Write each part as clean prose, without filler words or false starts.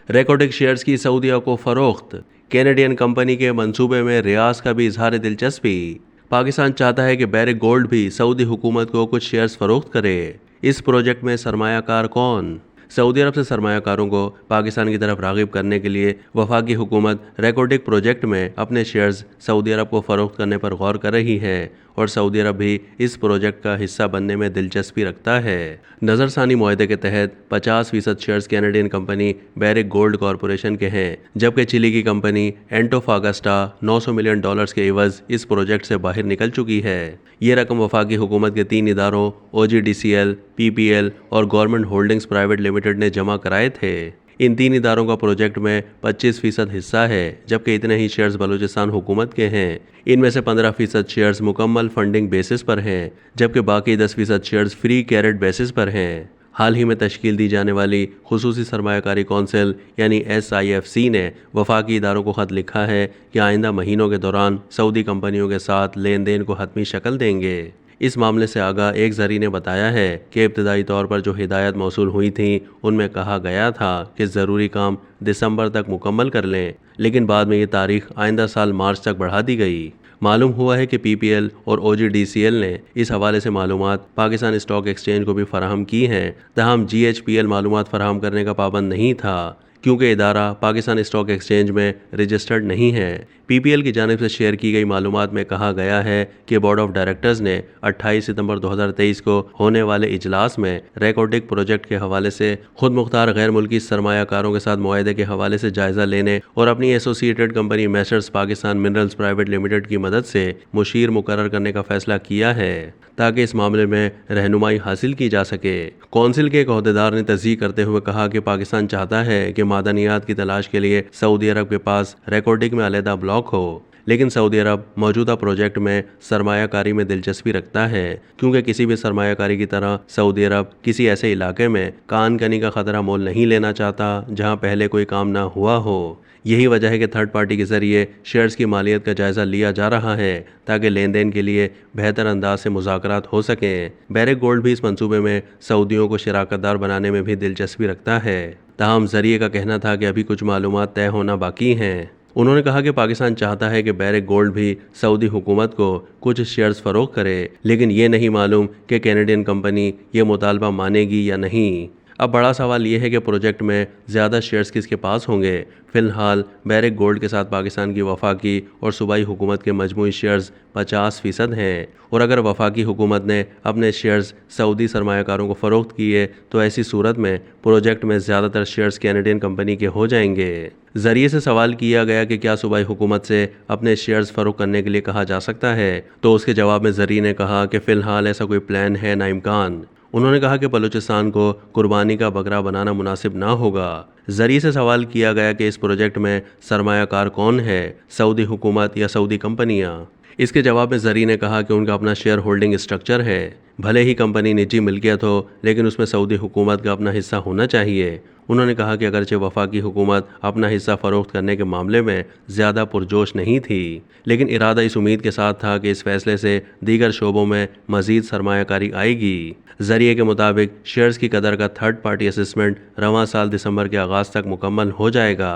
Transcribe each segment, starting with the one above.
रेकोटिक shares की सऊदीया को फरोख्त, कैनेडियन कंपनी के मंसूबे में रियाज का भी इजहार दिलचस्पी। पाकिस्तान चाहता है कि बैरिक गोल्ड भी सऊदी हुकूमत को कुछ शेयर्स फरोख्त करे। इस प्रोजेक्ट में सरमायाकार कौन? सऊदी अरब से सरमायाकारों को पाकिस्तान की तरफ राग़िब करने के लिए वफाकी हुकूमत रेकोटिक प्रोजेक्ट में अपने शेयर्स सऊदी अरब को फ़रोख्त करने पर गौर कर रही है और सऊदी अरब भी इस प्रोजेक्ट का हिस्सा बनने में दिलचस्पी रखता है। नज़रसानी मुआहदे के तहत 50% shares Canadian company Barrick Gold Corporation के हैं, जबकि चिली की कंपनी एंटोफागास्टा $900 मिलियन के एवज इस प्रोजेक्ट से बाहर निकल चुकी है। ये रकम वफाकी हुकूमत के 3 इदारों OGDCL, PPL और गवर्नमेंट होल्डिंग्स प्राइवेट लिमिटेड ने जमा कराए थे। इन 3 इदारों का प्रोजेक्ट में 25% हिस्सा है, जबकि इतने ही शेयर्स बलूचिस्तान हुकूमत के हैं। इनमें से 15% शेयर्स मुकम्मल फंडिंग बेसिस पर हैं, जबकि बाकी 10% शेयर्स फ्री कैरेट बेसिस पर हैं। हाल ही में तश्कील दी जाने वाली खुसूसी सरमायाकारी कौंसिल यानी SIFC ने वफाकी इदारों को ख़त लिखा है कि आइंदा महीनों के दौरान सऊदी कंपनियों के साथ लेन देन को हतमी शक्ल देंगे। इस मामले से आगाह एक ज़री ने बताया है कि इब्तदाई तौर पर जो हिदायत मौसूल हुई थी उनमें कहा गया था कि ज़रूरी काम दिसंबर तक मुकम्मल कर लें, लेकिन बाद में ये तारीख आइंदा साल मार्च तक बढ़ा दी गई। मालूम हुआ है कि PPL और OGDCL ने इस हवाले से मालूमात पाकिस्तान स्टॉक एक्सचेंज को भी फराहम की हैं, तहम GHPL मालूमात फराहम करने का पाबंद नहीं था क्योंकि इदारा पाकिस्तान स्टॉक एक्सचेंज में रजिस्टर्ड नहीं है। PPL की जानिब से शेयर की गई मालूमात में कहा गया है कि बोर्ड ऑफ डायरेक्टर्स ने 28 सितंबर 2023 को होने वाले इजलास में रेकोटिक प्रोजेक्ट के हवाले से खुद मुख्तार गैर मुल्की सरमायाकारों के साथ मुआहदे के हवाले से जायजा लेने और अपनी associated company Messrs Pakistan minerals private limited की मदद से मुशीर मुकर्रर करने का फैसला किया है ताकि इस मामले में रहनुमाई हासिल की जा सके। कौंसिल के एक अहदेदार ने तस्दीक करते हुए कहा कि पाकिस्तान चाहता है कि मादनियात की तलाश के लिए सऊदी अरब के पास रेकोटिक में अलहदा ब्लॉक हो, लेकिन सऊदी अरब मौजूदा प्रोजेक्ट में सरमायाकारी में दिलचस्पी रखता है क्योंकि किसी भी सरमायाकारी की तरह सऊदी अरब किसी ऐसे इलाके में कान कनी का खतरा मोल नहीं लेना चाहता जहां पहले कोई काम ना हुआ हो। यही वजह है कि थर्ड पार्टी के जरिए शेयर्स की मालियत का जायजा लिया जा रहा है ताकि लेन देन के लिए बेहतर अंदाज से मुज़ाकरात हो सकें। बैरिक गोल्ड भी इस मंसूबे में सऊदियों को शराकतदार बनाने में भी दिलचस्पी रखता है, ताहम जरिए का कहना था कि अभी कुछ मालूमात तय होना बाकी हैं। उन्होंने कहा कि पाकिस्तान चाहता है कि बैरिक गोल्ड भी सऊदी हुकूमत को कुछ शेयर्स फरोख्त करे, लेकिन ये नहीं मालूम कि कैनेडियन कंपनी ये मुतालबा मानेगी या नहीं। अब बड़ा सवाल ये है कि प्रोजेक्ट में ज़्यादा शेयर्स किसके पास होंगे। फ़िलहाल बैरिक गोल्ड के साथ पाकिस्तान की वफाकी और सूबाई हुकूमत के मजमूई शेयर्स 50% हैं, और अगर वफाकी हुकूमत ने अपने शेयर्स सऊदी सरमायाकारों को फ़रोख्त किए तो ऐसी सूरत में प्रोजेक्ट में ज़्यादातर शेयर्स कैनेडियन कंपनी के हो जाएंगे। ज़रिए से सवाल किया गया कि क्या सूबाई हुकूमत से अपने शेयर्स फ़रोख्त करने के लिए कहा जा सकता है, तो उसके जवाब में ज़रिए ने कहा कि फ़िलहाल ऐसा कोई प्लान है ना इम्कान। उन्होंने कहा कि बलूचिस्तान को कुर्बानी का बकरा बनाना मुनासिब ना होगा। ज़रिए से सवाल किया गया कि इस प्रोजेक्ट में सरमायाकार कौन है, सऊदी हुकूमत या सऊदी कंपनियां। इसके जवाब में ज़रिए ने कहा कि उनका अपना शेयर होल्डिंग स्ट्रक्चर है। भले ही कंपनी निजी मिल्कियत हो, लेकिन उसमें सऊदी हुकूमत का अपना हिस्सा होना चाहिए। उन्होंने कहा कि अगरचे वफाकी हुकूमत अपना हिस्सा फ़रोख्त करने के मामले में ज़्यादा पुरजोश नहीं थी, लेकिन इरादा इस उम्मीद के साथ था कि इस फैसले से दीगर शोबों में मज़ीद सरमायाकारी आएगी। ज़रिए के मुताबिक शेयर्स की कदर का थर्ड पार्टी असेसमेंट रवां साल दिसंबर के आगाज़ तक मुकम्मल हो जाएगा।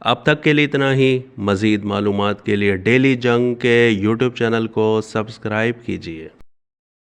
अब तक के लिए इतना ही। मज़ीद मालूमात के लिए डेली जंग के YouTube चैनल को सब्सक्राइब कीजिए।